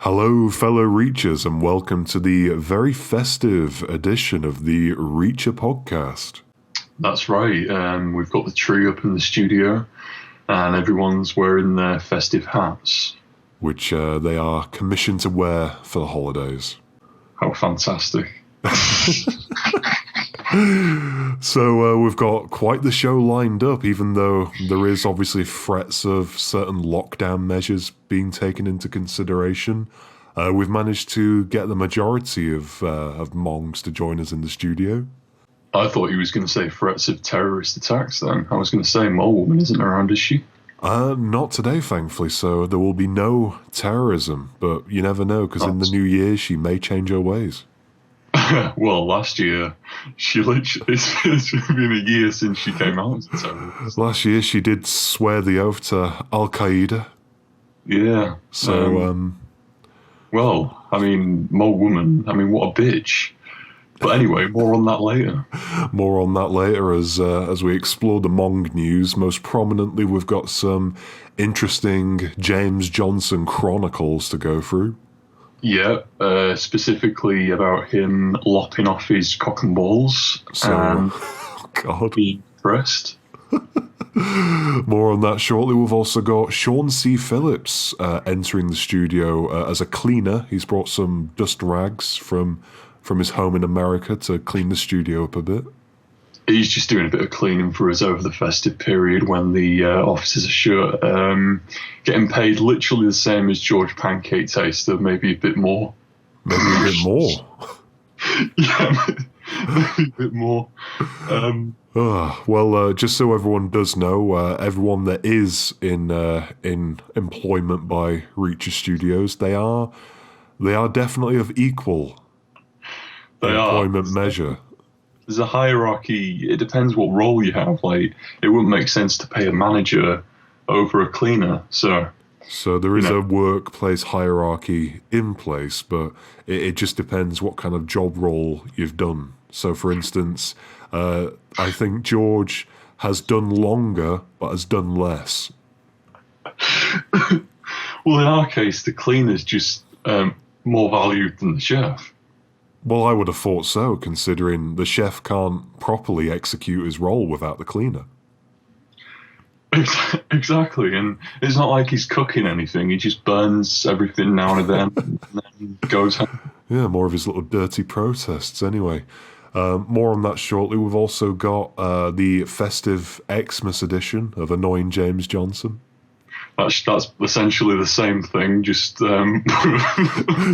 Hello, fellow Reachers, and welcome to the very festive edition of the Reicher podcast. That's right. We've got the tree up in the studio, and everyone's wearing their festive hats. Which they are commissioned to wear for the holidays. How fantastic. So we've got quite the show lined up, even though there is obviously threats of certain lockdown measures being taken into consideration. We've managed to get the majority of Mongs to join us in the studio. I thought he was going to say threats of terrorist attacks then. I was going to say Mole Woman isn't around, is she? Not today, thankfully, so there will be no terrorism, but you never know, because in the new year she may change her ways. Well, last year, it's been a year since she came out as a terrorist. Last year she did swear the oath to Al-Qaeda. Yeah. So, well, I mean, Mole Woman, what a bitch. But anyway, more on that later. More on that later as we explore the Mong news. Most prominently, we've got some interesting James Johnson Chronicles to go through. Yeah, specifically about him lopping off his cock and balls and being impressed. More on that shortly. We've also got Shaun C Phillips entering the studio as a cleaner. He's brought some dust rags from his home in America to clean the studio up a bit. He's just doing a bit of cleaning for us over the festive period when the offices are shut. Getting paid literally the same as George Pancake Taster, maybe a bit more. Maybe a bit more? Yeah, maybe a bit more. Well, just so everyone does know, everyone that is in employment by Reicher Studios, they are definitely of equal employment measure. There's a hierarchy. It depends what role you have. Like, it wouldn't make sense to pay a manager over a cleaner. So there is a workplace hierarchy in place, but it just depends what kind of job role you've done. So, for instance, I think George has done longer, but has done less. Well, in our case, the cleaner's just more valued than the chef. Well, I would have thought so, considering the chef can't properly execute his role without the cleaner. Exactly, and it's not like he's cooking anything. He just burns everything now and then and then goes home. Yeah, more of his little dirty protests anyway. More on that shortly. We've also got the festive Xmas edition of Annoying James Johnson. That's essentially the same thing, just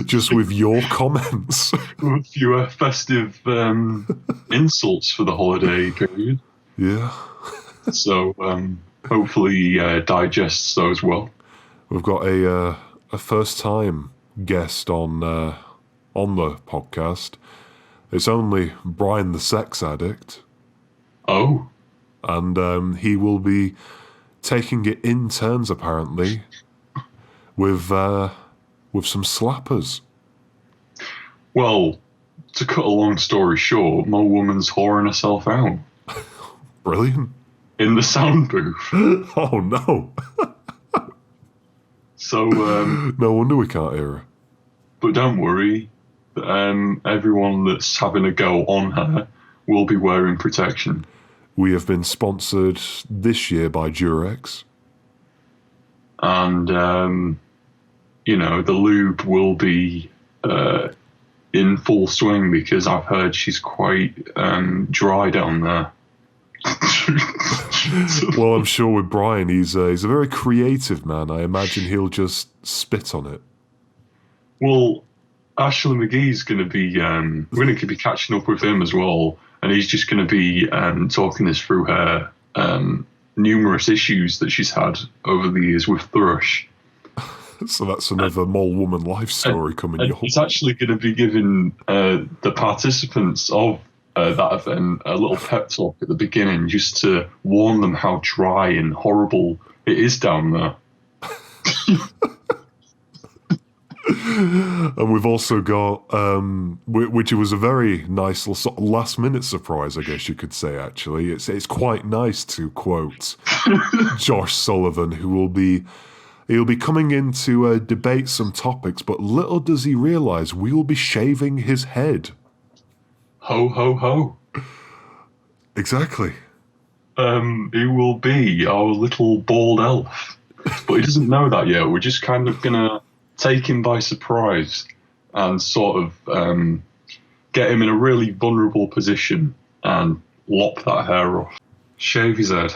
just with your comments. With fewer festive insults for the holiday period. Yeah. So hopefully digests those well. We've got a first-time guest on the podcast. It's only Brian the Sex Addict. Oh. And he will be taking it in turns, apparently, with some slappers. Well, to cut a long story short, my woman's whoring herself out. Brilliant. In the sound booth. Oh, no. So, no wonder we can't hear her. But don't worry. Everyone that's having a go on her will be wearing protection. We have been sponsored this year by Durex. And, the lube will be in full swing because I've heard she's quite dry down there. Well, I'm sure with Brian, he's a very creative man. I imagine he'll just spit on it. Well, Ashley McGee's going to be, we're going to be catching up with him as well. And he's just going to be talking us through her numerous issues that she's had over the years with thrush. So that's another Mole Woman life story coming your way. He's actually going to be giving the participants of that event a little pep talk at the beginning just to warn them how dry and horrible it is down there. And we've also got, which was a very nice sort of last-minute surprise, I guess you could say, actually. It's quite nice to quote Josh Sullivan, who will be He'll be coming in to debate some topics, but little does he realise we will be shaving his head. Ho, ho, ho. Exactly. He will be our little bald elf. But he doesn't know that yet. We're just kind of going to take him by surprise and sort of get him in a really vulnerable position and lop that hair off. Shave his head.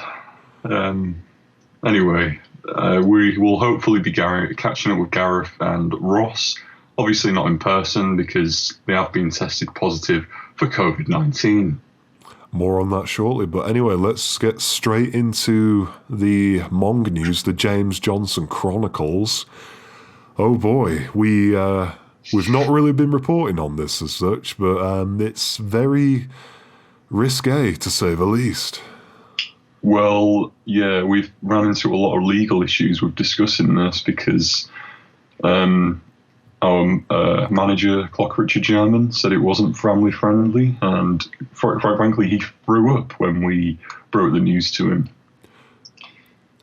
Anyway, we will hopefully be catching up with Gareth and Ross. Obviously not in person because they have been tested positive for COVID-19. More on that shortly. But anyway, let's get straight into the Mong news, the James Johnson Chronicles. Oh boy, we've not really been reporting on this as such, but it's very risque, to say the least. Well, yeah, we've run into a lot of legal issues with discussing this because our manager, Clock Richard German, said it wasn't family friendly, and quite frankly, he threw up when we broke the news to him.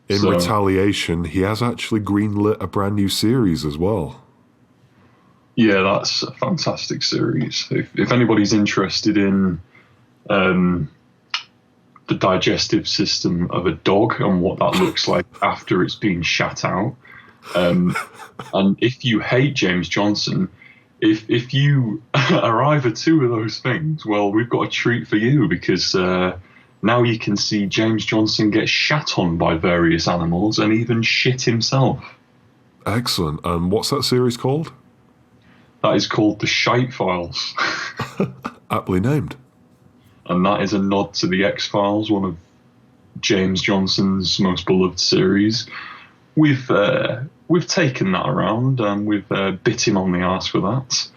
In retaliation, he has actually greenlit a brand new series as well. Yeah, that's a fantastic series. If anybody's interested in the digestive system of a dog and what that looks like after it's been shat out, and if you hate James Johnson, if you are either two of those things, well, we've got a treat for you because now you can see James Johnson get shat on by various animals and even shit himself. Excellent. What's that series called? That is called The Shite Files. Aptly named. And that is a nod to The X-Files, one of James Johnson's most beloved series. We've taken that around and we've bit him on the arse for that.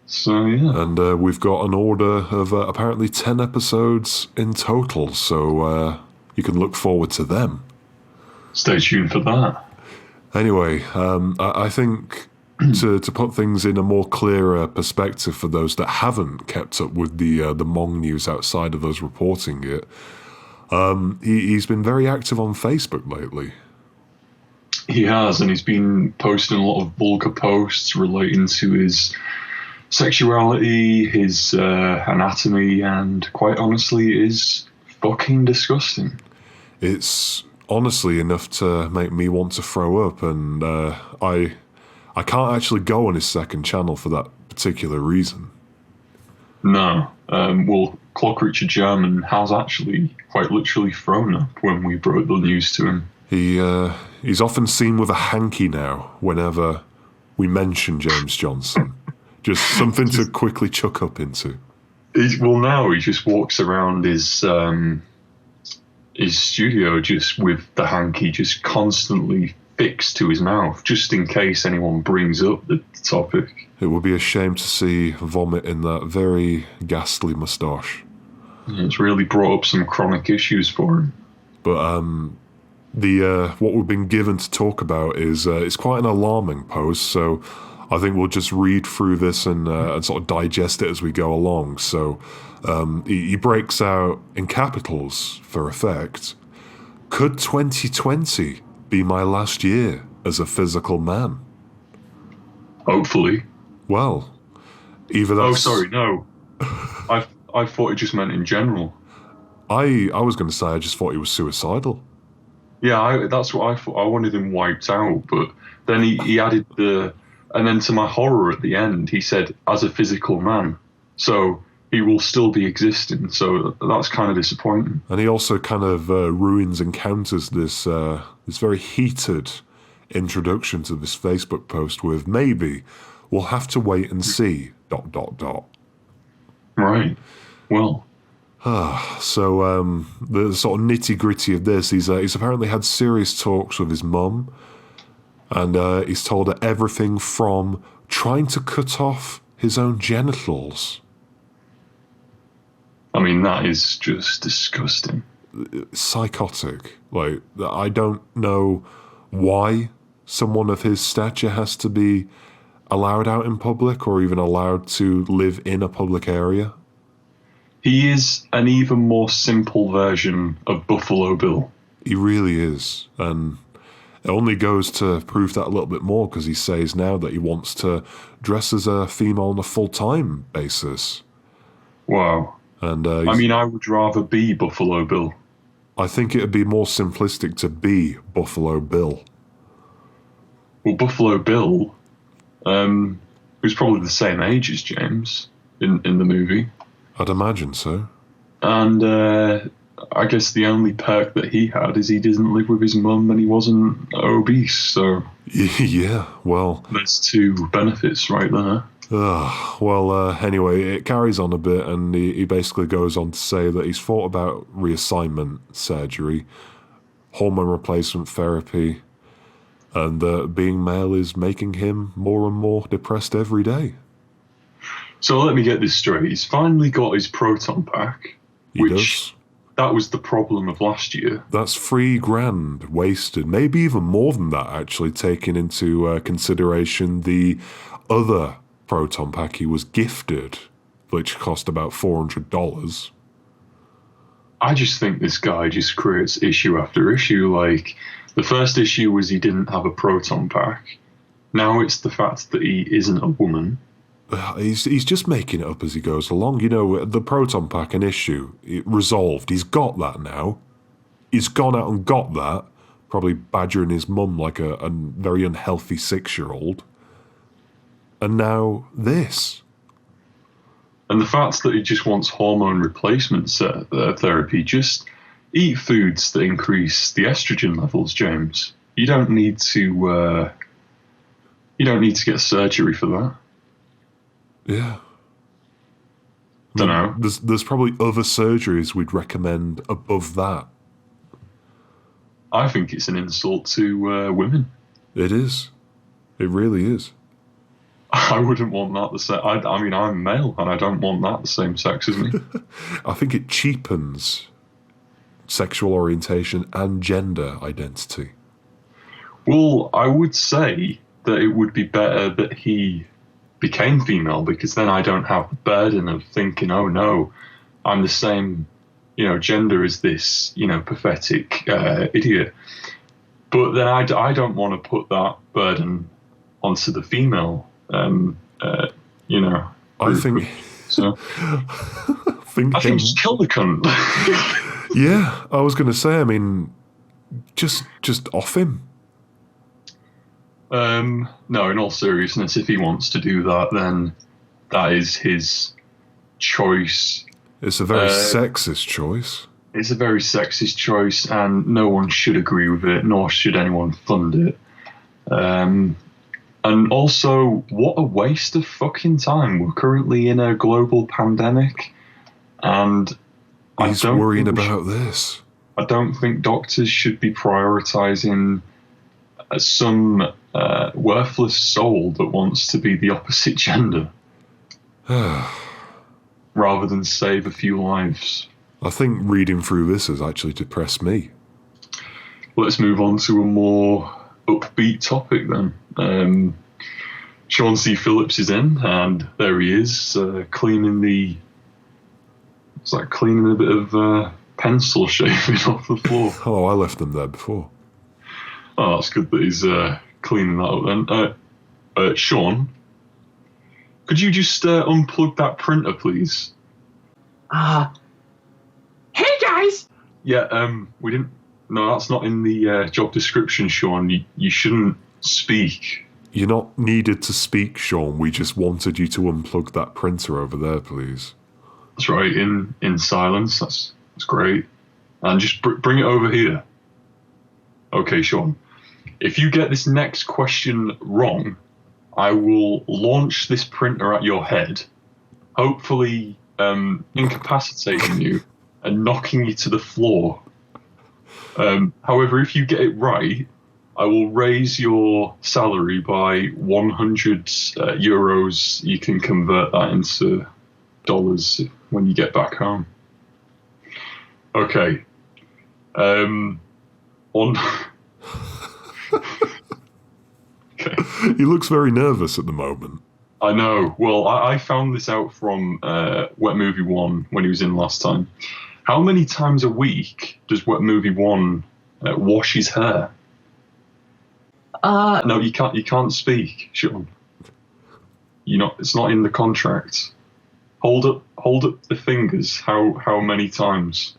So, yeah. And we've got an order of apparently 10 episodes in total, so you can look forward to them. Stay tuned for that. Anyway, I think to put things in a more clearer perspective for those that haven't kept up with the Mong news outside of us reporting it, he's been very active on Facebook lately. He has, and he's been posting a lot of vulgar posts relating to his sexuality, his anatomy, and quite honestly, is fucking disgusting. It's honestly enough to make me want to throw up, and I can't actually go on his second channel for that particular reason. No. Well, Clock Richard German has actually quite literally thrown up when we broke the news to him. He's often seen with a hanky now whenever we mention James Johnson. Just something to quickly chuck up into. Now he just walks around his studio just with the hanky just constantly fixed to his mouth, just in case anyone brings up the topic. It would be a shame to see vomit in that very ghastly moustache. It's really brought up some chronic issues for him. But what we've been given to talk about is it's quite an alarming post, so I think we'll just read through this and sort of digest it as we go along. So he breaks out in capitals, for effect. Could 2020 be my last year as a physical man? Hopefully. Well, either that's... Oh, sorry, no. I thought it just meant in general. I was going to say I just thought he was suicidal. Yeah, that's what I thought. I wanted him wiped out, but then he added the... And then to my horror at the end, he said, as a physical man. So he will still be existing. So that's kind of disappointing. And he also kind of ruins and counters this very heated introduction to this Facebook post with, maybe we'll have to wait and see, ... Right. Well. So the sort of nitty-gritty of this, he's apparently had serious talks with his mum, and he's told her everything from trying to cut off his own genitals. I mean, that is just disgusting. Psychotic. Like, I don't know why someone of his stature has to be allowed out in public or even allowed to live in a public area. He is an even more simple version of Buffalo Bill. He really is. And It only goes to prove that a little bit more because he says now that he wants to dress as a female on a full-time basis. Wow. And I mean, I would rather be Buffalo Bill. I think it would be more simplistic to be Buffalo Bill. Well, Buffalo Bill, who's probably the same age as James in the movie. I'd imagine so. And I guess the only perk that he had is he doesn't live with his mum and he wasn't obese. So yeah, well, there's two benefits right there. Anyway, it carries on a bit, and he basically goes on to say that he's thought about reassignment surgery, hormone replacement therapy, and that being male is making him more and more depressed every day. So let me get this straight. He's finally got his proton pack, that was the problem of last year. That's $3,000 wasted, maybe even more than that, actually, taking into consideration the other proton pack he was gifted, which cost about $400. I just think this guy just creates issue after issue. Like, the first issue was he didn't have a proton pack. Now it's the fact that he isn't a woman. He's just making it up as he goes along. You know, the proton pack, an issue, it resolved. He's got that now. He's gone out and got that, probably badgering his mum like a very unhealthy 6-year-old. And now this. And the fact that he just wants hormone replacement therapy, just eat foods that increase the estrogen levels, James. You don't need to get surgery for that. Yeah. Don't know. There's probably other surgeries we'd recommend above that. I think it's an insult to women. It is. It really is. I wouldn't want that the same. I mean, I'm male, and I don't want that the same sex as me. I think it cheapens sexual orientation and gender identity. Well, I would say that it would be better that he became female, because then I don't have the burden of thinking, oh no, I'm the same, gender as this, pathetic idiot. But then I don't want to put that burden onto the female. I think. So I think just kill the cunt. Yeah, I was going to say. I mean, just off him. No, in all seriousness, if he wants to do that, then that is his choice. It's a very sexist choice. It's a very sexist choice, and no one should agree with it, nor should anyone fund it. And also, what a waste of fucking time. We're currently in a global pandemic, and he's worrying about this. I don't think doctors should be prioritizing some worthless soul that wants to be the opposite gender rather than save a few lives. I think reading through this has actually depressed me. Let's move on to a more upbeat topic then. Shaun C Phillips is in, and there he is, cleaning a bit of pencil shaving off the floor. Oh, I left them there before. Oh, that's good that he's cleaning that up then. Shaun, could you just unplug that printer, please? Hey, guys! Yeah, we didn't... No, that's not in the job description, Shaun. You shouldn't speak. You're not needed to speak, Shaun. We just wanted you to unplug that printer over there, please. That's right, in silence. That's great. And just bring it over here. Okay, Shaun. If you get this next question wrong, I will launch this printer at your head, hopefully incapacitating you and knocking you to the floor. However, if you get it right, I will raise your salary by 100 euros. You can convert that into dollars when you get back home. Okay. Okay. He looks very nervous at the moment. I know. Well, I found this out from Wet Movie 1 when he was in last time. How many times a week does Wet Movie 1 wash his hair? No, you can't. You can't speak, Sean. You're not. It's not in the contract. Hold up the fingers. How many times?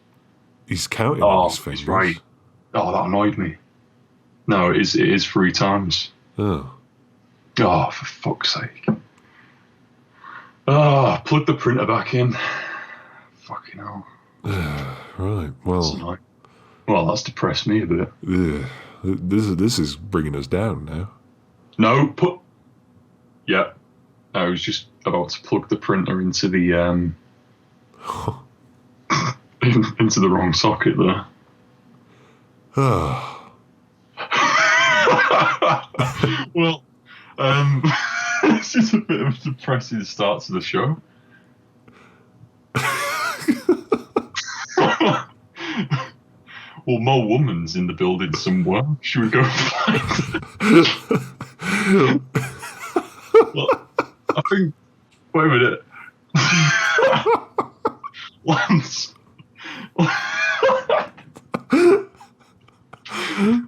He's counting on his fingers. He's right. Oh, that annoyed me. No, it is 3 times. Oh. Oh, for fuck's sake. Oh, plug the printer back in. Fucking hell. Right, well. Well, that's depressed me a bit. This is bringing us down now. No, Yeah. I was just about to plug the printer into the, into the wrong socket there. Well, this is a bit of a depressing start to the show. Well, Mo Woman's in the building somewhere. Should we go find her? Well, I think... Wait a minute. Lance.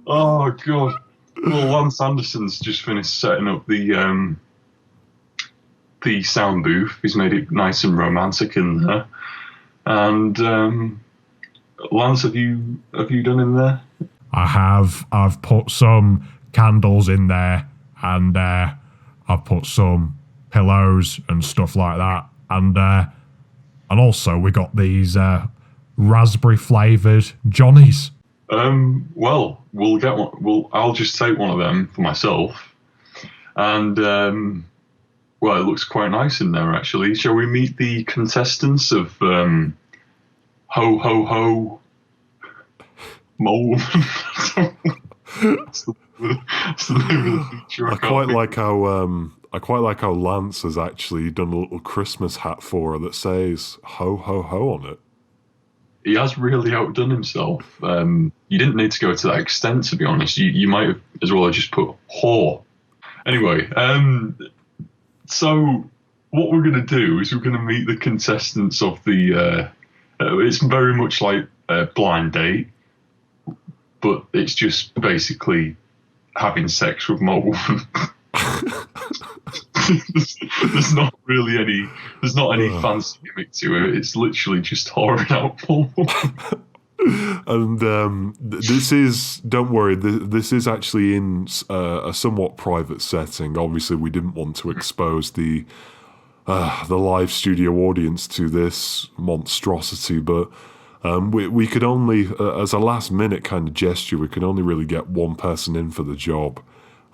Oh, God. Well, Lance Anderson's just finished setting up the sound booth. He's made it nice and romantic in there. And Lance, have you done in there? I have. I've put some candles in there, and I've put some pillows and stuff like that, and also we got these raspberry flavoured Johnnies. Well, we'll get one. I'll just take one of them for myself, and well, it looks quite nice in there actually. Shall we meet the contestants of Ho Ho Ho Mo? That's the name of the feature. I quite like how Lance has actually done a little Christmas hat for her that says "Ho Ho Ho" on it. He has really outdone himself. You didn't need to go to that extent, to be honest. You might have as well have just put "whore." Anyway, so what we're going to do is we're going to meet the contestants of the. It's very much like a blind date, but it's just basically having sex with Mo Woman. There's not really any. There's not any fancy gimmick to it. It's literally just whoring out Mo Woman. And this is, don't worry, this is actually in a somewhat private setting. Obviously, we didn't want to expose the live studio audience to this monstrosity, but we could only, as a last minute kind of gesture, we could only really get one person in for the job,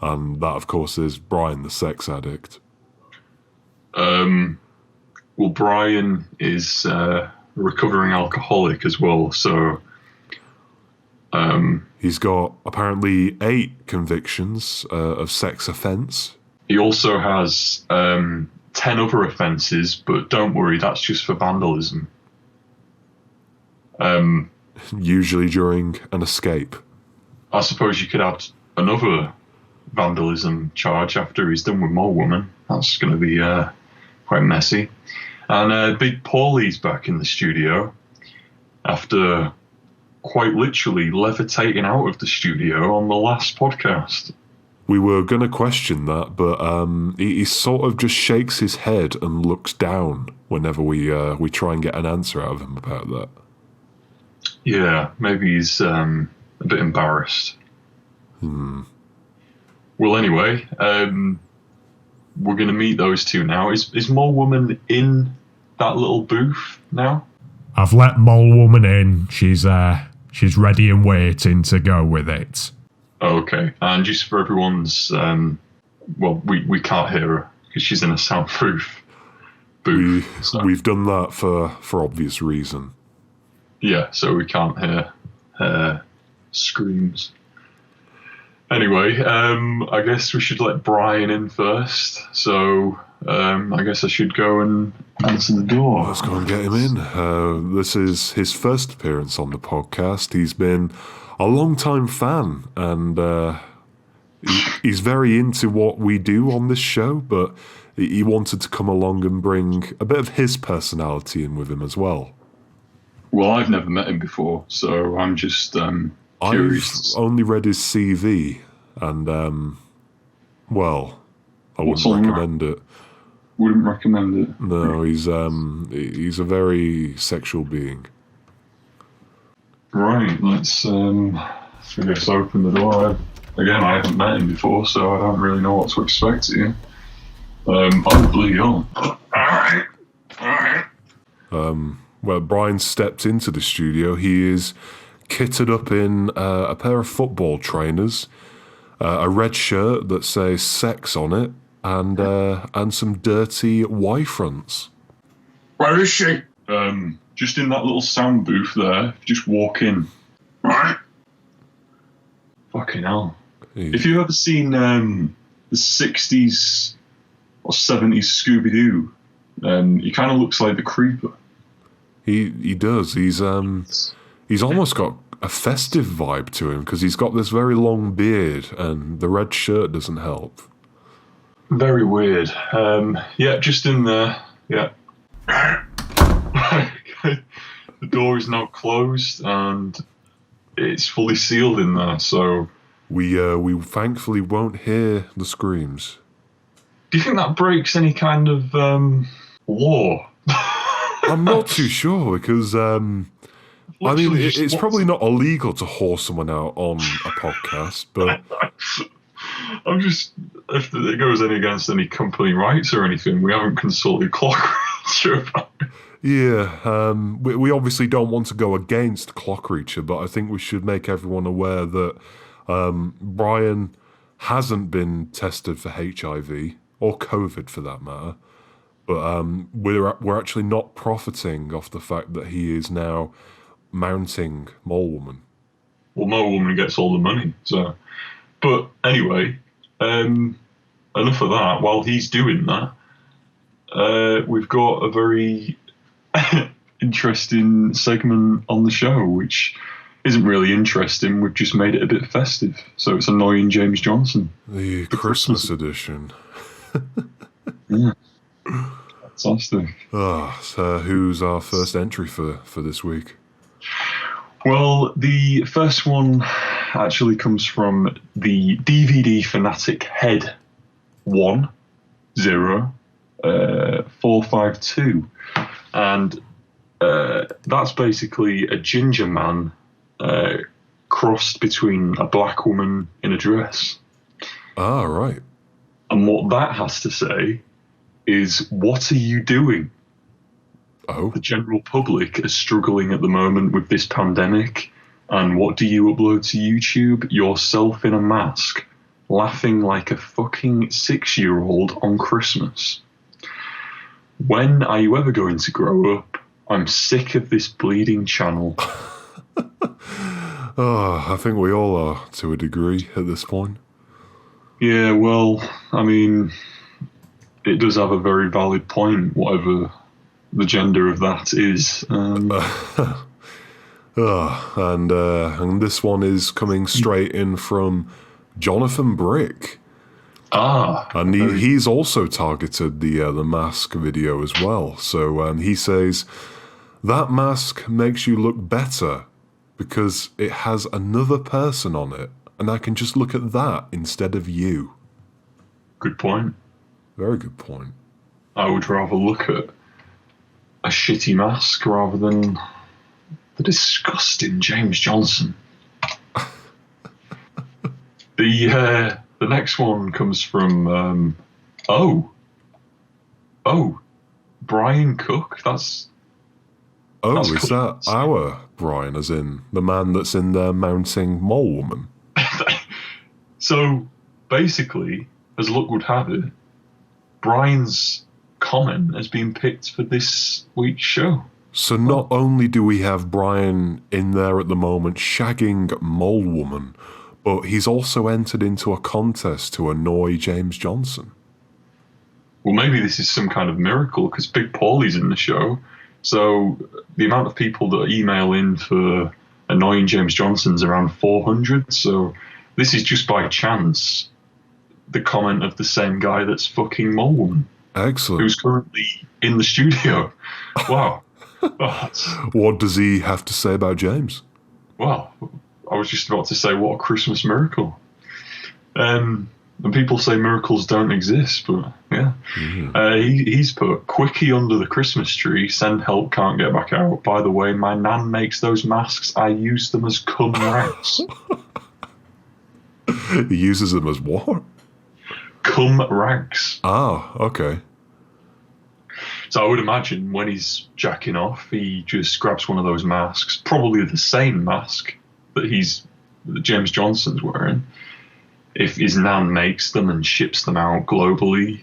and that, of course, is Brian, the sex addict. Well, Brian is a recovering alcoholic as well, so... He's got apparently 8 convictions of sex offence. He also has 10 other offences, but don't worry, that's just for vandalism. Usually during an escape. I suppose you could add another vandalism charge after he's done with Mo Woman. That's going to be quite messy. And Big Pauly's back in the studio after quite literally levitating out of the studio on the last podcast. We were going to question that, but he sort of just shakes his head and looks down whenever we try and get an answer out of him about that. Yeah, maybe he's a bit embarrassed. Well, anyway, we're going to meet those two now. Is Mo Woman in that little booth now? I've let Mole Woman in. She's ready and waiting to go with it. Okay, and just for everyone's, well, we can't hear her because she's in a soundproof booth. We've done that for obvious reason. Yeah, so we can't hear her screams. Anyway, I guess we should let Brian in first. So I guess I should go and answer the door. Let's go and get him in. This is his first appearance on the podcast. He's been a long-time fan, and he's very into what we do on this show, but he wanted to come along and bring a bit of his personality in with him as well. Well, I've never met him before, so I'm just curious. I've only read his CV, and well, I What's wouldn't on that? recommend it. Wouldn't recommend it. No, he's a very sexual being. Right, let's I guess open the door. I haven't met him before, so I don't really know what to expect here. Bloody hell. Alright. Well, Brian stepped into the studio. He is kitted up in a pair of football trainers, a red shirt that says sex on it, and some dirty Y-fronts. Where is she? Just in that little sound booth there. Just walk in. Right. Fucking hell. If you've ever seen the 60s or 70s Scooby-Doo, he kind of looks like the Creeper. He does. He's almost got a festive vibe to him because he's got this very long beard and the red shirt doesn't help. Very weird. Yeah, just in there. Yeah. The door is now closed and it's fully sealed in there, so... We thankfully won't hear the screams. Do you think that breaks any kind of law? I'm not too sure because I mean it's probably not illegal to whore someone out on a podcast, but I'm just, if it goes any against any company rights or anything, we haven't consulted Clock Reacher about it. Yeah, we obviously don't want to go against Clock Reacher, but I think we should make everyone aware that Brian hasn't been tested for HIV or COVID for that matter, but we're actually not profiting off the fact that he is now mounting Mole Woman. Well, Mole Woman gets all the money, so. But anyway, enough of that. While he's doing that, we've got a very interesting segment on the show, which isn't really interesting. We've just made it a bit festive. So it's Annoying James Johnson. The Christmas edition. Yeah. Fantastic. So who's our first entry for this week? Well, the first one actually comes from the DVD Fanatic Head 10452. And that's basically a ginger man crossed between a black woman in a dress. Ah, right. And what that has to say is, what are you doing? Oh. The general public is struggling at the moment with this pandemic. And what do you upload to YouTube? Yourself in a mask, laughing like a fucking 6-year-old on Christmas. When are you ever going to grow up? I'm sick of this bleeding channel. I think we all are, to a degree, at this point. Yeah, well, I mean, it does have a very valid point, whatever the gender of that is. And this one is coming straight in from Jonathan Brick. And he's also targeted the mask video as well. So he says, that mask makes you look better because it has another person on it, and I can just look at that instead of you. Good point. Very good point. I would rather look at a shitty mask rather than the disgusting James Johnson. The next one comes from Brian Cook. That's is that our Brian, as in the man that's in there mounting Mole Woman? So basically, as luck would have it, Brian's comment has been picked for this week's show. So not only do we have Brian in there at the moment shagging Mole Woman, but he's also entered into a contest to annoy James Johnson. Well, maybe this is some kind of miracle because Big Pauly's in the show. So the amount of people that email in for annoying James Johnson's around 400. So this is just by chance the comment of the same guy that's fucking Mole Woman. Excellent. Who's currently in the studio. Wow. What does he have to say about James? Well, I was just about to say, what a Christmas miracle. And people say miracles don't exist, but yeah. He's put, quickie under the Christmas tree, send help, can't get back out. By the way, my nan makes those masks. I use them as cum racks. He uses them as what? Cum racks. Ah, okay. So I would imagine when he's jacking off, he just grabs one of those masks, probably the same mask that James Johnson's wearing. If his nan makes them and ships them out globally,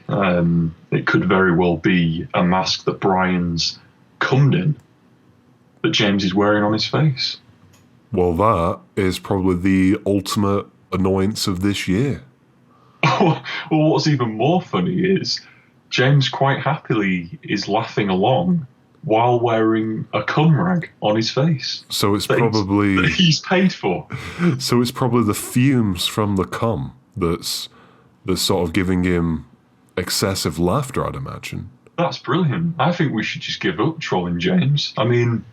it could very well be a mask that Brian's cummed in, that James is wearing on his face. Well, that is probably the ultimate annoyance of this year. Well, what's even more funny is James quite happily is laughing along while wearing a cum rag on his face. So it's probably... that he's paid for. So it's probably the fumes from the cum that's sort of giving him excessive laughter, I'd imagine. That's brilliant. I think we should just give up trolling James. I mean,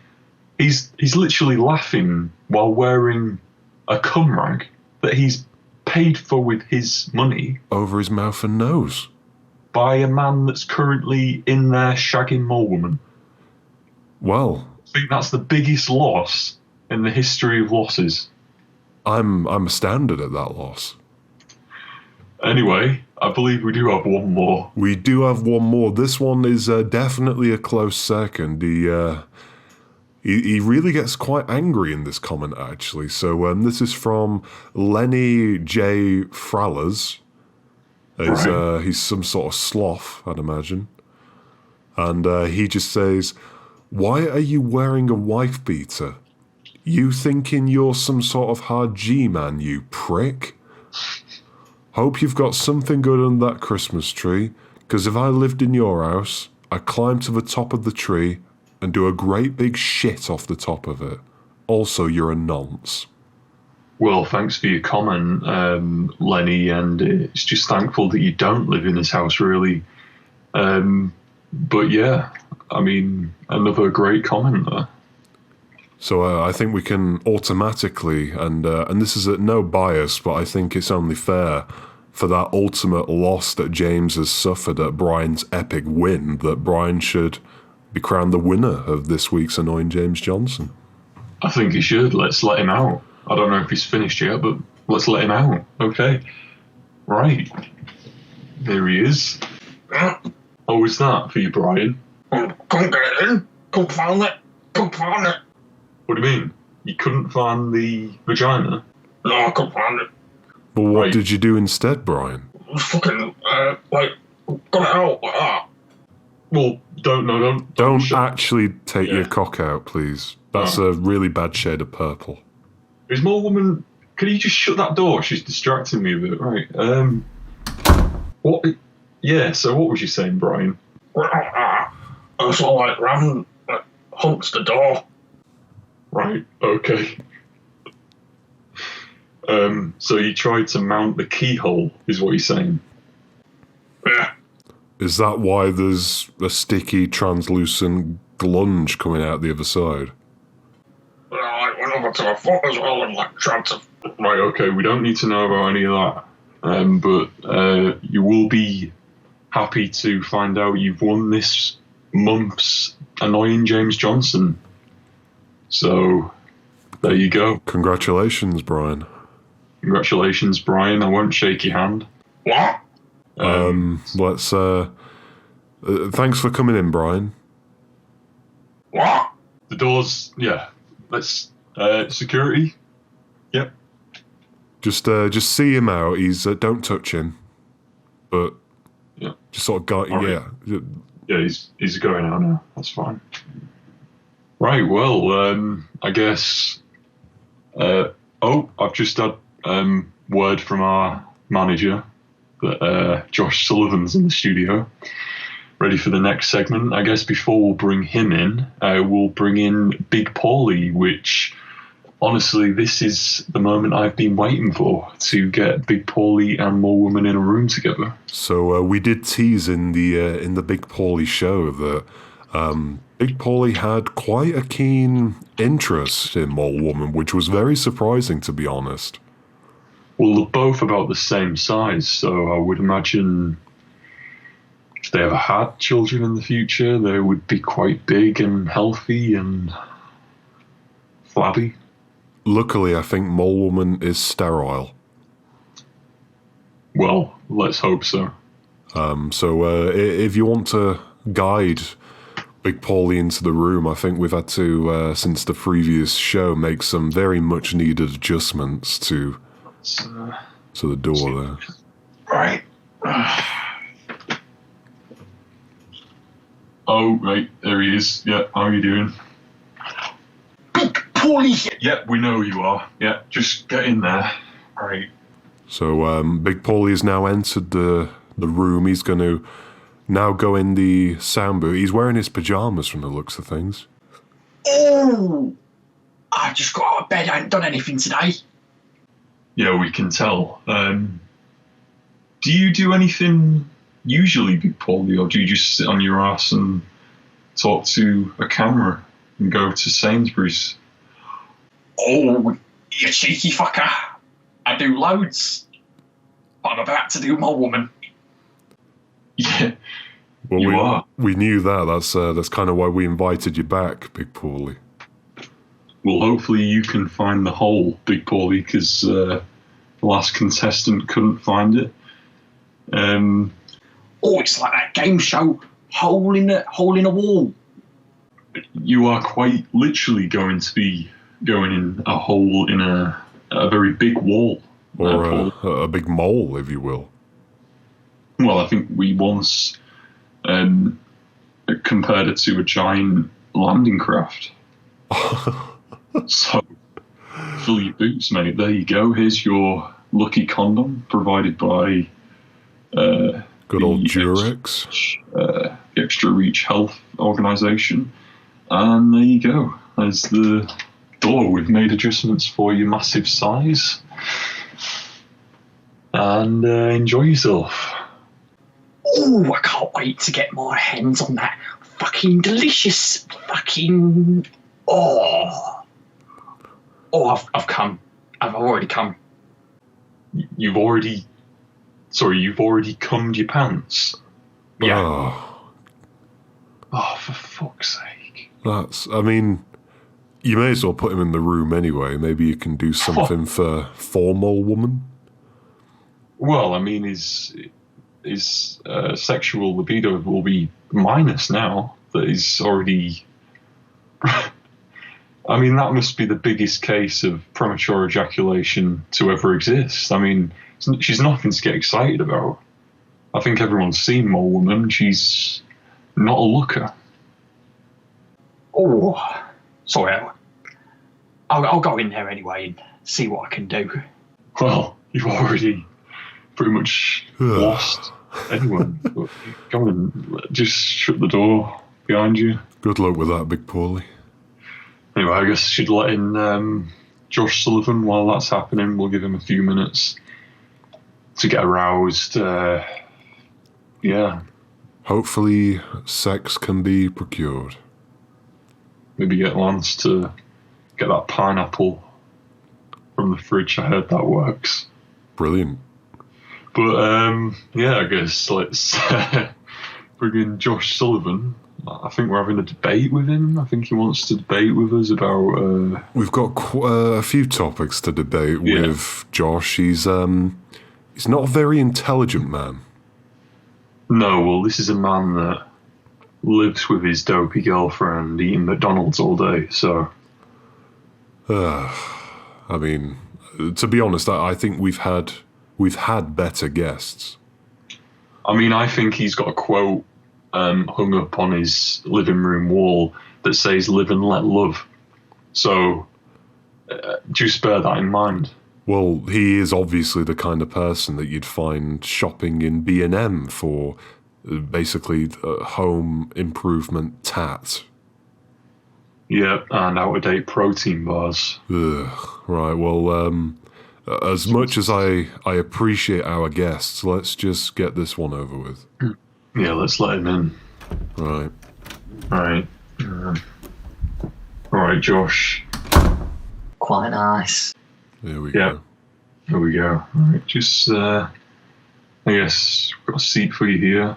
he's literally laughing while wearing a cum rag that he's paid for with his money. Over his mouth and nose. By a man that's currently in there shagging more women. Well, I think that's the biggest loss in the history of losses. I'm astounded at that loss. Anyway, I believe we do have one more. We do have one more. This one is definitely a close second. He really gets quite angry in this comment, actually. So this is from Lenny J. Frallers. He's some sort of sloth, I'd imagine. And he just says, "Why are you wearing a wife beater? You thinking you're some sort of hard G-man, you prick? Hope you've got something good under that Christmas tree, because if I lived in your house, I'd climb to the top of the tree and do a great big shit off the top of it. Also, you're a nonce." Well, thanks for your comment, Lenny, and it's just thankful that you don't live in this house, really. But yeah, I mean, another great comment there. So I think we can automatically, and this is at no bias, but I think it's only fair for that ultimate loss that James has suffered at Brian's epic win, that Brian should be crowned the winner of this week's Annoying James Johnson. I think he should. Let's let him out. I don't know if he's finished yet, but let's let him out. Okay. Right. There he is. Oh, is that for you, Brian? Come get it in. Come find it. Come find it. What do you mean? You couldn't find the vagina? No, I couldn't find it. Well, what Right. did you do instead, Brian? Fucking, got it out like that. Well, Don't shut- actually take Yeah. your cock out, please. That's a really bad shade of purple. There's more woman. Can you just shut that door? She's distracting me a bit. Right. What? Yeah. So what was you saying, Brian? I sort of ran, hunched the door. Right. Okay. So you tried to mount the keyhole, is what you're saying? Yeah. Is that why there's a sticky, translucent glunge coming out the other side? I went over to the foot as well and tried to. Right. Okay. We don't need to know about any of that. But you will be happy to find out you've won this month's Annoying James Johnson. So there you go. Congratulations, Brian. Congratulations, Brian. I won't shake your hand. What? Let's thanks for coming in, Brian. What? The doors. Yeah. Let's security. Yep. Just see him out. He's don't touch him, but Yeah. just sort of got All right. yeah. Yeah. He's going out now. That's fine. Right. Well. I guess. I've just had word from our manager that Josh Sullivan's in the studio, ready for the next segment. I guess before we'll bring him in, we'll bring in Big Pauly, which honestly, this is the moment I've been waiting for, to get Big Pauly and more women in a room together. So we did tease in the Big Pauly show that Big Pauly had quite a keen interest in Mole Woman, which was very surprising, to be honest. Well, they're both about the same size, so I would imagine if they ever had children in the future, they would be quite big and healthy and flabby. Luckily, I think Mole Woman is sterile. Well, let's hope so. So if you want to guide Big Pauly into the room, I think we've had to, since the previous show, make some very much needed adjustments to the door there. Right. Oh, right, there he is. Yeah, how are you doing? Big Pauly! Yeah, we know you are. Yeah, just get in there. Right. So Big Pauly has now entered the room. He's going to now go in the sound booth. He's wearing his pajamas from the looks of things. Oh! I just got out of bed. I ain't done anything today. Yeah, we can tell. Do you do anything usually, Big Pauly, or do you just sit on your ass and talk to a camera and go to Sainsbury's? Oh, you cheeky fucker. I do loads. But I'm about to do Mole Woman. Yeah, Well, you are. we knew that. That's kind of why we invited you back, Big Pauly. Well, hopefully you can find the hole, Big Pauly, because the last contestant couldn't find it. Oh, it's like that game show, hole in a wall. You are quite literally going to be going in a hole in a very big wall. Or a big mole, if you will. Well, I think we once compared it to a giant landing craft. So, fill your boots, mate. There you go. Here's your lucky condom provided by Good old Durex. Extra Reach Health Organisation. And there you go. There's the door. We've made adjustments for your massive size. And enjoy yourself. Oh, I can't wait to get my hands on that fucking delicious fucking... Oh, I've come. I've already come. You've already cummed your pants? Yeah. Oh, for fuck's sake. I mean, you may as well put him in the room anyway. Maybe you can do something for Mole Woman. Well, I mean, his sexual libido will be minus now that he's already... I mean, that must be the biggest case of premature ejaculation to ever exist. I mean, she's nothing to get excited about. I think everyone's seen Mole Woman. She's not a looker. Oh, sorry. I'll go in there anyway and see what I can do. Well, you've already pretty much lost anyone. Go on, just shut the door behind you. Good luck with that, Big Pauly. Anyway, I guess I should let in Josh Sullivan while that's happening. We'll give him a few minutes to get aroused. Yeah. Hopefully, sex can be procured. Maybe get Lance to get that pineapple from the fridge. I heard that works. Brilliant. But, yeah, I guess let's bring in Josh Sullivan. I think we're having a debate with him. I think he wants to debate with us about... We've got a few topics to debate with Josh. He's not a very intelligent man. No, well, this is a man that lives with his dopey girlfriend eating McDonald's all day, so... I mean, to be honest, I think we've had better guests. I mean, I think he's got a quote hung up on his living room wall that says "Live and let love." So, just bear that in mind. Well, he is obviously the kind of person that you'd find shopping in B&M for basically home improvement tat. Yeah, and out-of-date protein bars. Ugh, right, well, as much as I appreciate our guests, let's just get this one over with. Yeah, let's let him in. Right. Right. All right, Josh. Quite nice. There we Yeah. go. There we go. Right, just, I guess, we've got a seat for you here.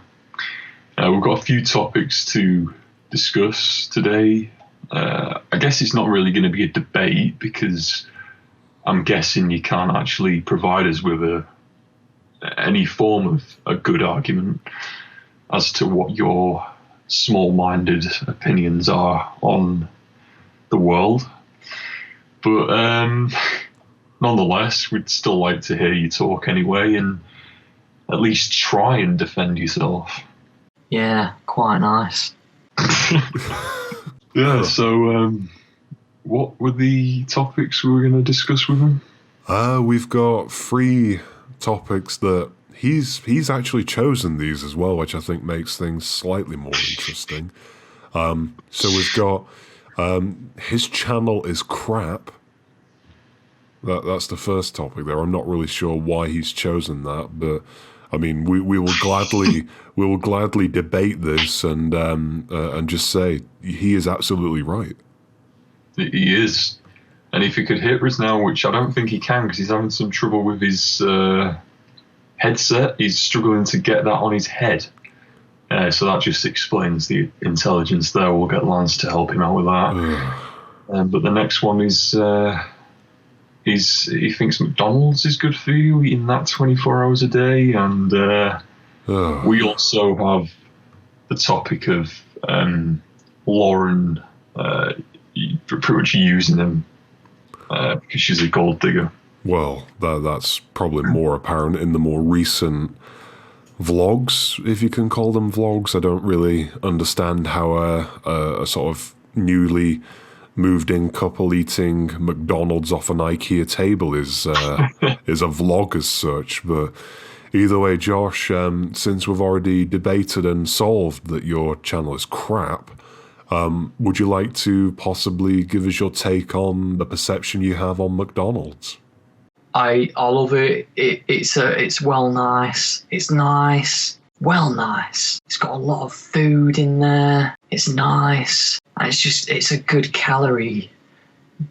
We've got a few topics to discuss today. I guess it's not really going to be a debate because I'm guessing you can't actually provide us with any form of a good argument as to what your small-minded opinions are on the world. But nonetheless, we'd still like to hear you talk anyway and at least try and defend yourself. Yeah, quite nice. Yeah, so what were the topics we were going to discuss with him? We've got 3 topics that he's actually chosen these as well, which I think makes things slightly more interesting. So we've got his channel is crap. That's the first topic there. I'm not really sure why he's chosen that, but I mean, we will gladly debate this and just say he is absolutely right. He is. And if he could hear us now, which I don't think he can because he's having some trouble with his headset, he's struggling to get that on his head. So that just explains the intelligence there. We'll get Lance to help him out with that. But the next one is he thinks McDonald's is good for you, eating that 24 hours a day. And we also have the topic of Lauren pretty much using him because she's a gold digger. Well, that's probably more apparent in the more recent vlogs, if you can call them vlogs. I don't really understand how a sort of newly moved-in couple eating McDonald's off an IKEA table is a vlog as such. But either way, Josh, since we've already debated and solved that your channel is crap, would you like to possibly give us your take on the perception you have on McDonald's? I love it. It's well nice. It's nice. Well nice. It's got a lot of food in there. It's nice. And it's a good calorie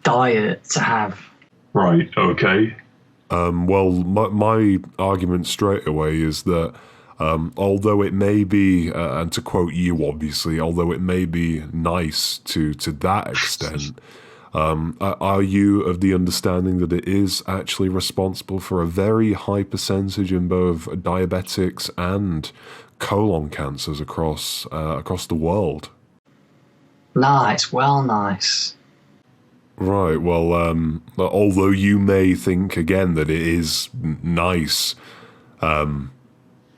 diet to have. Right, okay. Well, my argument straight away is that although it may be, and to quote you obviously, although it may be nice to that extent, are you of the understanding that it is actually responsible for a very high percentage in both diabetics and colon cancers across the world? Nice, well nice. Right, well, although you may think again that it is nice,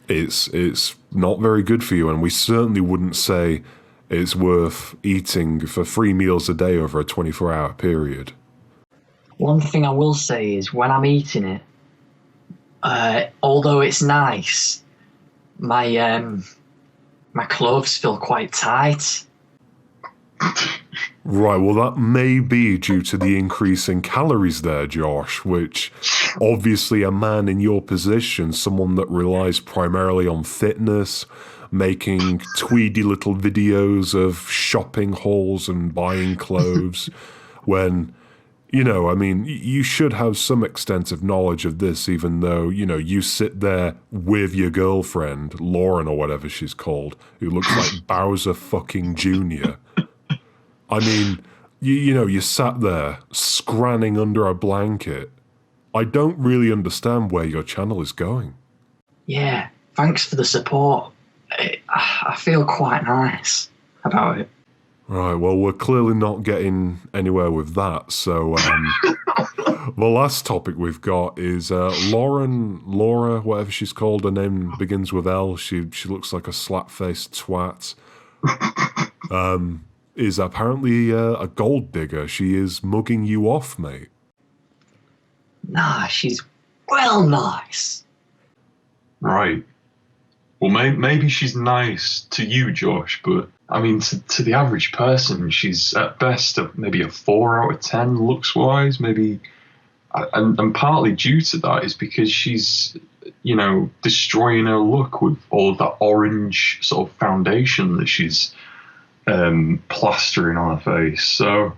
it's not very good for you, and we certainly wouldn't say it's worth eating for 3 meals a day over a 24-hour period. One thing I will say is when I'm eating it, although it's nice, my clothes feel quite tight. Right, well, that may be due to the increase in calories there, Josh, which obviously a man in your position, someone that relies primarily on fitness, making tweedy little videos of shopping hauls and buying clothes, when, you know, I mean, you should have some extensive knowledge of this, even though, you know, you sit there with your girlfriend, Lauren or whatever she's called, who looks like Bowser fucking Jr., I mean, you know, you sat there scranning under a blanket. I don't really understand where your channel is going. Yeah, thanks for the support. I feel quite nice about it. Right, well, we're clearly not getting anywhere with that. So the last topic we've got is Laura, whatever she's called. Her name begins with L. She looks like a slap-faced twat. Is apparently a gold digger. She is mugging you off, mate. Nah, she's well nice. Right. Well, maybe she's nice to you, Josh, but I mean, to the average person, she's at best maybe a 4 out of 10 looks-wise, maybe. And partly due to that is because she's, you know, destroying her look with all of that orange sort of foundation that she's plastering on her face. So,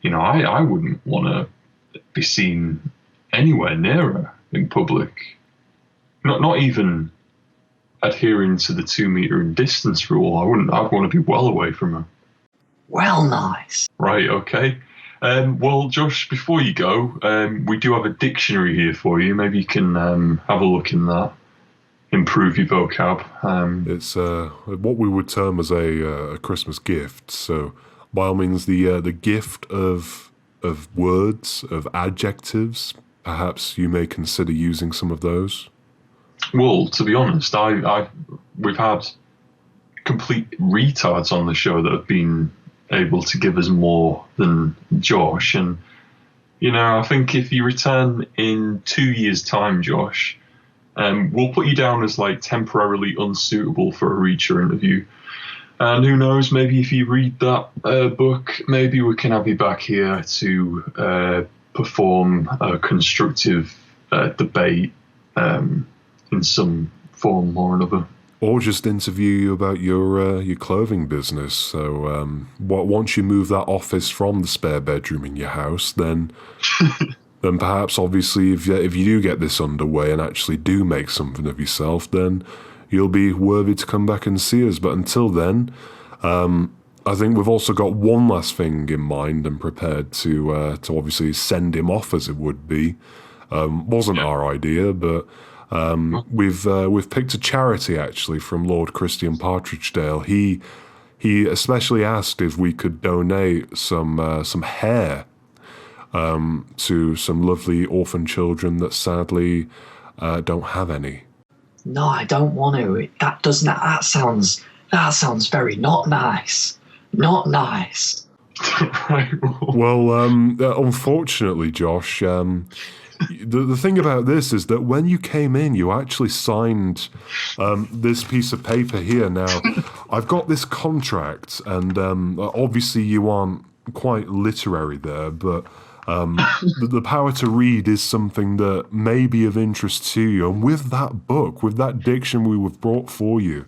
you know, I wouldn't want to be seen anywhere near her in public. Not even adhering to the 2 meter distance rule. I'd want to be well away from her. Well, nice. Right, okay. Well, Josh, before you go, we do have a dictionary here for you. Maybe you can have a look in that, improve your vocab. It's what we would term as a Christmas gift. So, by all means, the gift of words, of adjectives. Perhaps you may consider using some of those. Well, to be honest, we've had complete retards on the show that have been able to give us more than Josh. And, I think if you return in 2 years' time, Josh, we'll put you down as like temporarily unsuitable for a Reicher interview. And who knows, maybe if you read that book, maybe we can have you back here to perform a constructive debate in some form or another. Or just interview you about your clothing business. So once you move that office from the spare bedroom in your house, then perhaps, obviously, if you do get this underway and actually do make something of yourself, then you'll be worthy to come back and see us. But until then, I think we've also got one last thing in mind and prepared to obviously send him off, as it would be. Wasn't our idea, but we've picked a charity actually from Lord Christian Partridgedale. He especially asked if we could donate some hair to some lovely orphan children that sadly don't have any. No, I don't want to. That sounds very not nice. Not nice. Right. Well, unfortunately, Josh, the thing about this is that when you came in, you actually signed this piece of paper here. Now, I've got this contract, and obviously you aren't quite literary there, but the power to read is something that may be of interest to you. And with that book, with that dictionary we've brought for you,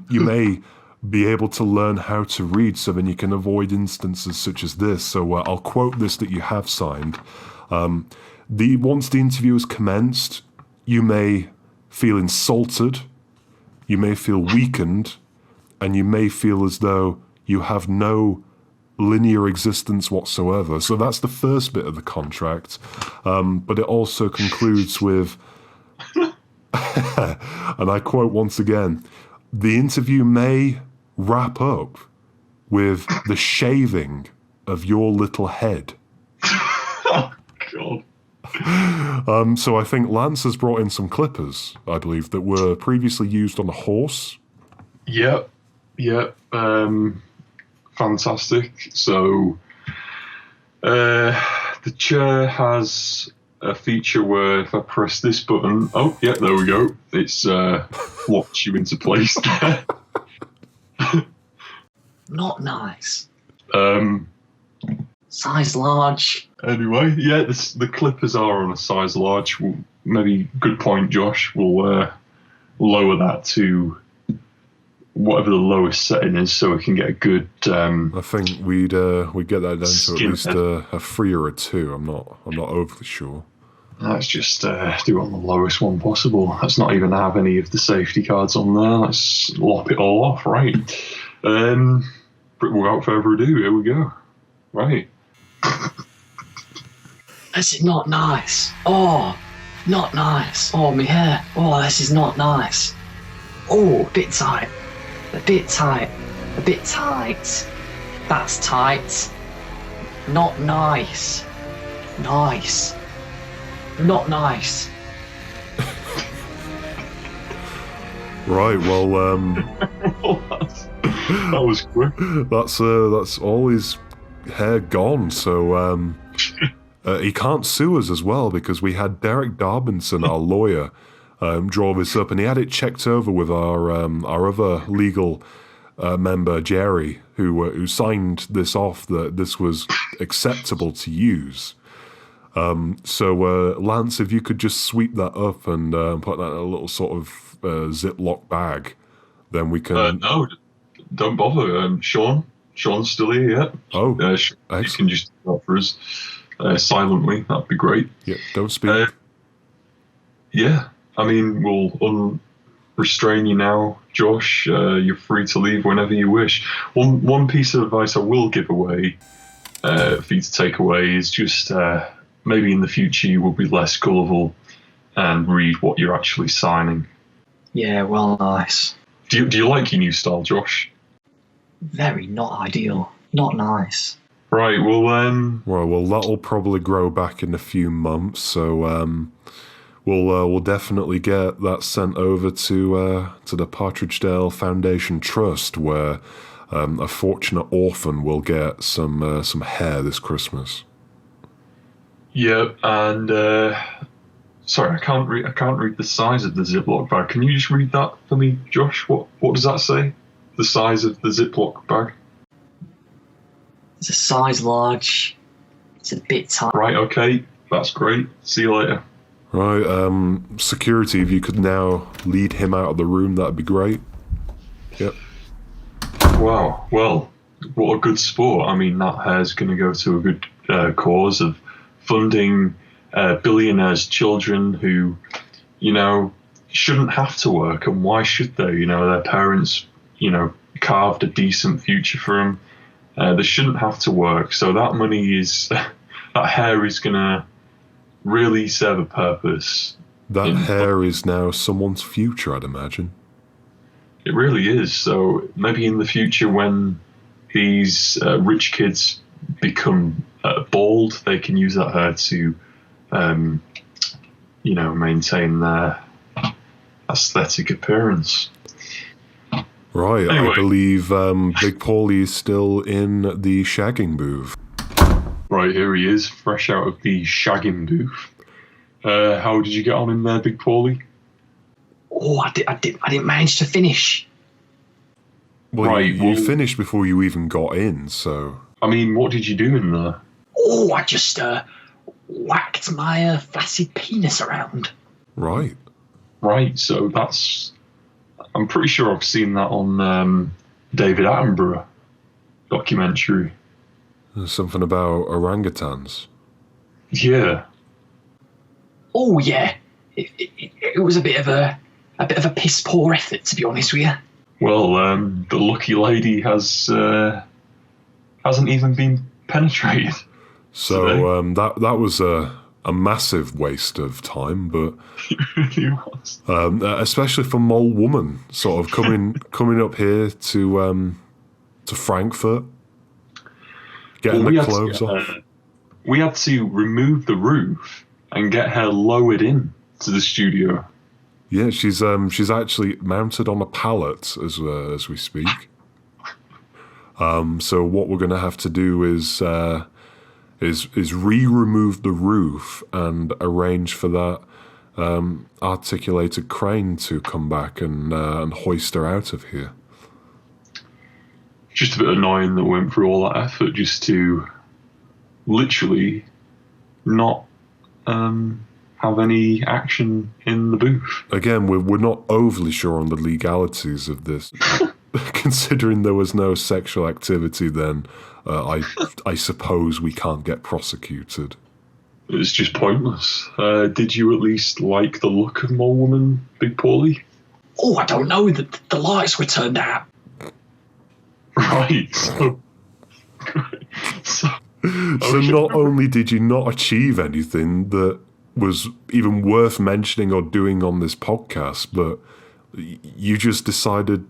you may be able to learn how to read, so then you can avoid instances such as this. So I'll quote this that you have signed. Once the interview is commenced, you may feel insulted, you may feel weakened, and you may feel as though you have no linear existence whatsoever. So that's the first bit of the contract. But it also concludes with, and I quote once again, the interview may wrap up with the shaving of your little head. Oh, God. So I think Lance has brought in some clippers, I believe, that were previously used on a horse. Yep. Fantastic. So the chair has a feature where if I press this button, oh, yeah, there we go. It's locks you into place there. Not nice. Size large. Anyway, yeah, the clippers are on a size large. Maybe good point, Josh. We'll lower that to whatever the lowest setting is, so we can get a good. I think we'd get that down to at least a 3 or a 2. I'm not overly sure. Let's just do it on the lowest one possible. Let's not even have any of the safety cards on there. Let's lop it all off, right? Without further ado, here we go. Right. This is not nice. Oh, not nice. Oh, my hair. Oh, this is not nice. Oh, a bit tight. A bit tight. A bit tight. That's tight. Not nice. Nice. Not nice. Right, well, that was quick. That's all his hair gone, so he can't sue us as well, because we had Derek Darbinson, our lawyer, draw this up, and he had it checked over with our other legal member, Jerry, who signed this off that this was acceptable to use. So Lance, if you could just sweep that up and put that in a little sort of Ziploc bag, then we can... No, don't bother. Sean's still here, yeah. Oh, you can just do that for us. silently. That'd be great. Yeah, don't speak. Yeah, I mean, we'll restrain you now, Josh. You're free to leave whenever you wish. One piece of advice I will give away for you to take away is just maybe in the future you will be less gullible and read what you're actually signing. Yeah, well, nice. Do you like your new style, Josh? Very not ideal. Not nice. Right. Well, Well, that'll probably grow back in a few months. So we'll definitely get that sent over to the Partridgedale Foundation Trust, where a fortunate orphan will get some hair this Christmas. yeah, and sorry, I can't read the size of the Ziploc bag. Can you just read that for me, Josh? What does that say? The size of the Ziploc bag? It's a size large. It's a bit tight. Right. Okay. That's great. See you later. Right, security, if you could now lead him out of the room, that'd be great. Yep. Wow. Well, what a good sport. I mean, that hair's going to go to a good cause of funding billionaires' children who, shouldn't have to work. And why should they? Their parents, carved a decent future for them. They shouldn't have to work. So that money is, that hair is going to really serve a purpose. That hair is now someone's future, I'd imagine. It really is. So maybe in the future, when these rich kids become bald, they can use that hair to, maintain their aesthetic appearance. Right, Anyway. I believe Big Pauly is still in the shagging booth. Right, here he is, fresh out of the shagging booth. How did you get on in there, Big Pauly? Oh, I didn't manage to finish. Well, Right, you well- finished before you even got in, so... I mean, what did you do in there? Oh, I just whacked my flaccid penis around. Right. Right, so that's... I'm pretty sure I've seen that on David Attenborough documentary. There's something about orangutans. Yeah. Oh yeah, it was a bit of a piss poor effort, to be honest with you. Well, the lucky lady hasn't even been penetrated. So that was a massive waste of time, but It really was. especially for Mole Woman, sort of coming up here to Frankfurt, getting the clothes off. We had to remove the roof and get her lowered in to the studio. Yeah, she's actually mounted on a pallet as we speak. So what we're gonna have to do is re-remove the roof and arrange for that articulated crane to come back and hoist her out of here. Just a bit annoying that we went through all that effort just to literally not have any action in the booth. Again, we're not overly sure on the legalities of this. Considering there was no sexual activity, then I suppose we can't get prosecuted. It's just pointless. Did you at least like the look of Mole Woman, Big Pauly? Oh, I don't know. The lights were turned out. Right. So not only did you not achieve anything that was even worth mentioning or doing on this podcast, but you just decided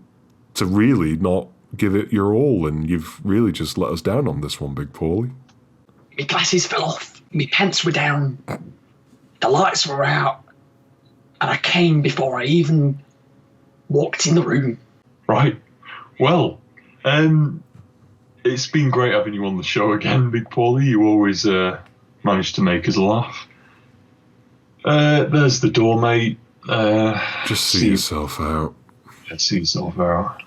to really not give it your all, and you've really just let us down on this one, Big Pauly. My glasses fell off. My pants were down. The lights were out. And I came before I even walked in the room. Right. Well, it's been great having you on the show again, Big Pauly. You always manage to make us laugh. There's the door, mate. Just see yourself out. See yourself out.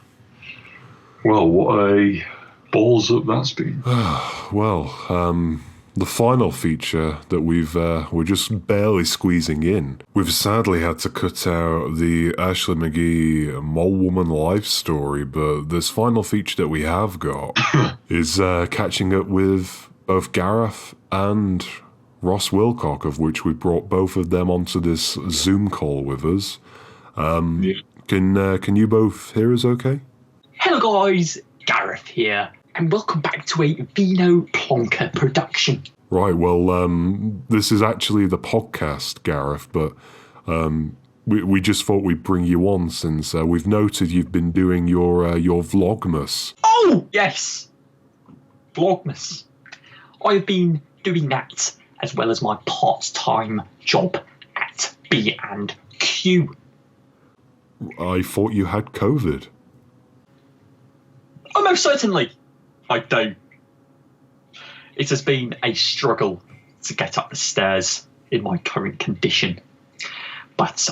Well, what a balls up that's been. Well, the final feature that we're just barely squeezing in. We've sadly had to cut out the Ashley McGee Mole Woman life story, but this final feature that we have got is catching up with both Gareth and Ross Wilcock, of which we brought both of them onto this Zoom call with us. Yeah. Can you both hear us okay? Hello guys, Gareth here, and welcome back to a Vino Plonker production. Right, well, this is actually the podcast, Gareth, but we just thought we'd bring you on since we've noted you've been doing your Vlogmas. Oh, yes! Vlogmas. I've been doing that as well as my part-time job at B&Q. I thought you had COVID. Oh, most certainly I do. It has been a struggle to get up the stairs in my current condition. But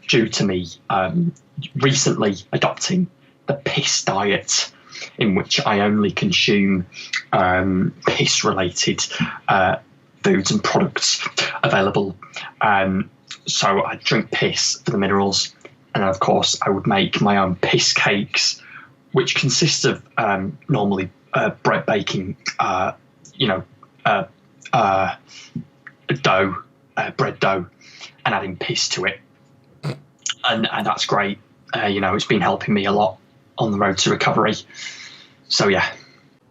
due to me recently adopting the piss diet, in which I only consume piss-related foods and products available. So I drink piss for the minerals, and of course I would make my own piss cakes, which consist of normally bread baking, bread dough, and adding piss to it, and that's great. It's been helping me a lot on the road to recovery. So yeah.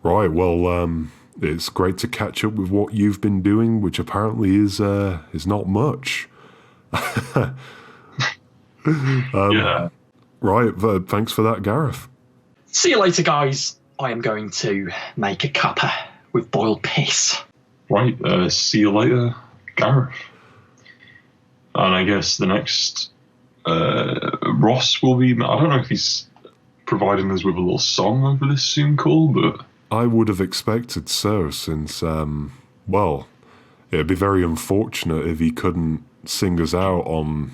Right, well, it's great to catch up with what you've been doing, which apparently is not much. Yeah. Right, thanks for that, Gareth. See you later, guys. I am going to make a cuppa with boiled piss. Right, see you later, Gareth. And I guess the next Ross will be. I don't know if he's providing us with a little song over this Zoom call, but I would have expected so, since well, it'd be very unfortunate if he couldn't sing us out on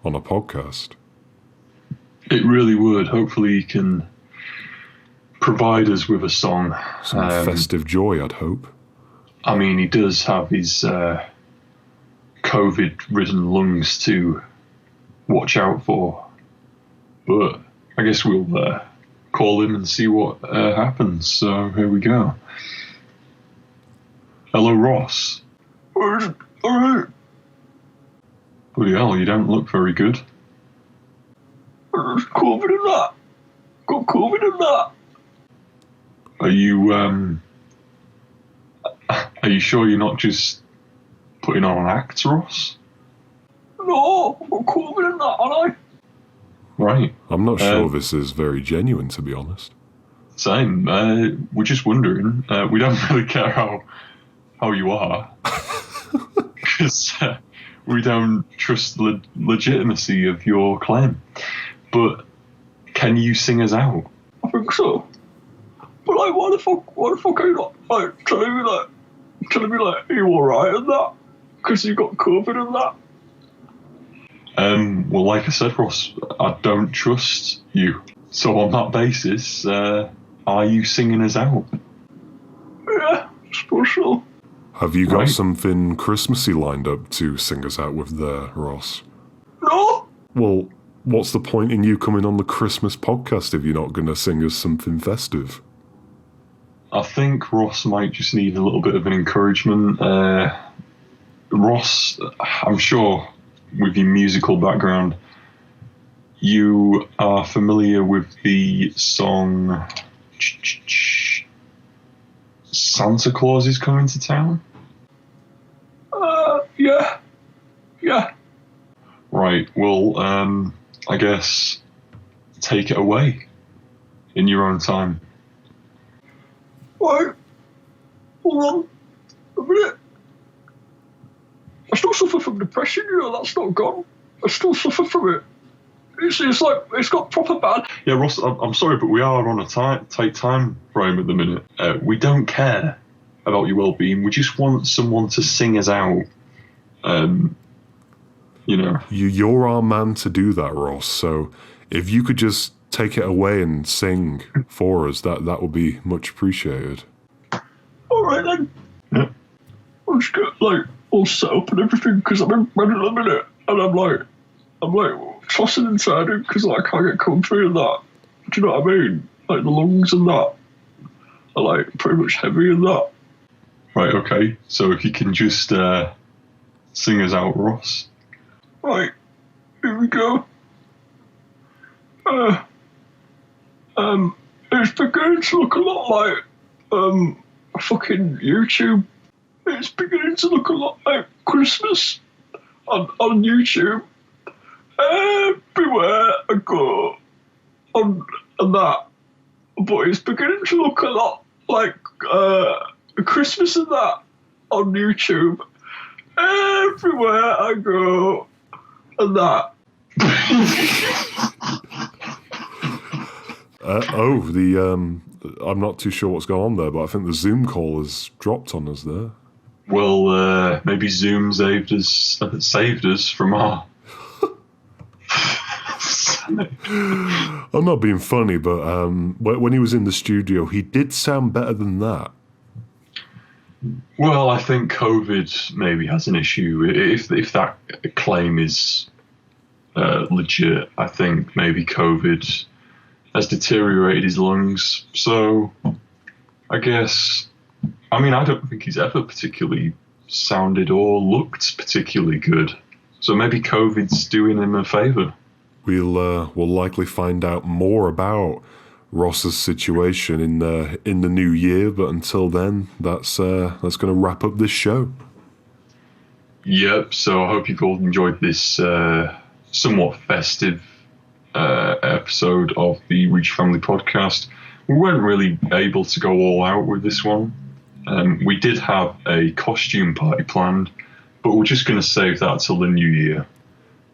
a podcast. it really would. Hopefully, he can provide us with a song. Some festive joy, I'd hope. I mean, he does have his COVID-ridden lungs to watch out for, but I guess we'll call him and see what happens. So here we go. Hello, Ross. All right. Bloody hell, you don't look very good. COVID in that. Got COVID in that. Are you sure you're not just putting on an act, Ross? No, I've got COVID in that, aren't I? Right. I'm not sure this is very genuine, to be honest. Same. We're just wondering. We don't really care how you are, because we don't trust the legitimacy of your claim. But can you sing us out? I think so. But like, why the fuck are you not like telling me are you alright and that? Because you got COVID and that. Well, like I said, Ross, I don't trust you. So on that basis, are you singing us out? Yeah, I suppose so. Have you got something Christmassy lined up to sing us out with there, Ross? No. Well, what's the point in you coming on the Christmas podcast if you're not going to sing us something festive? I think Ross might just need a little bit of an encouragement. Ross, I'm sure with your musical background, you are familiar with the song Santa Claus is Coming to Town? Yeah. Right, well, I guess take it away in your own time. Right, hold on a minute. I still suffer from depression, that's not gone. I still suffer from it. It's like, it's got proper bad. Yeah, Ross, I'm sorry, but we are on a tight time frame at the minute. We don't care about your well-being. We just want someone to sing us out. You're our man to do that, Ross. So if you could just take it away and sing for us, that would be much appreciated. All right then. Yeah. I'll just get all set up and everything because I'm in bed in a minute, and I'm tossing and turning because I can't get comfy and that. Do you know what I mean? Like the lungs and that. are like pretty much heavy in that. Right, okay. So if you can just sing us out, Ross. Right, here we go. It's beginning to look a lot like fucking YouTube. It's beginning to look a lot like Christmas on YouTube. Everywhere I go on that, but it's beginning to look a lot like Christmas and that on YouTube. Everywhere I go and that. I'm not too sure what's going on there, but I think the Zoom call has dropped on us there. Well, maybe Zoom saved us from our... I'm not being funny, but when he was in the studio, he did sound better than that. Well, I think COVID maybe has an issue. If that claim is legit, I think maybe COVID has deteriorated his lungs. So I guess, I mean, I don't think he's ever particularly sounded or looked particularly good. So maybe COVID's doing him a favour. We'll likely find out more about Ross's situation in the new year, but until then, that's going to wrap up this show. Yep. So I hope you've all enjoyed this somewhat festive episode of the Reicher Family Podcast. We weren't really able to go all out with this one. We did have a costume party planned, but we're just going to save that till the new year.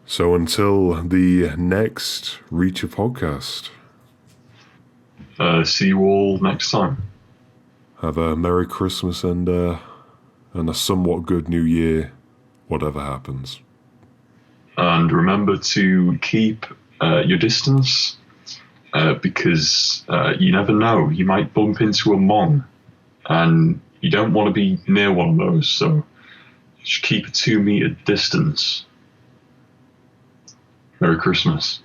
So until the next Reicher podcast. See you all next time. Have a Merry Christmas and a somewhat good New Year, whatever happens. And remember to keep your distance, because you never know. You might bump into a Mong, and you don't want to be near one of those, so just keep a 2 meter distance. Merry Christmas.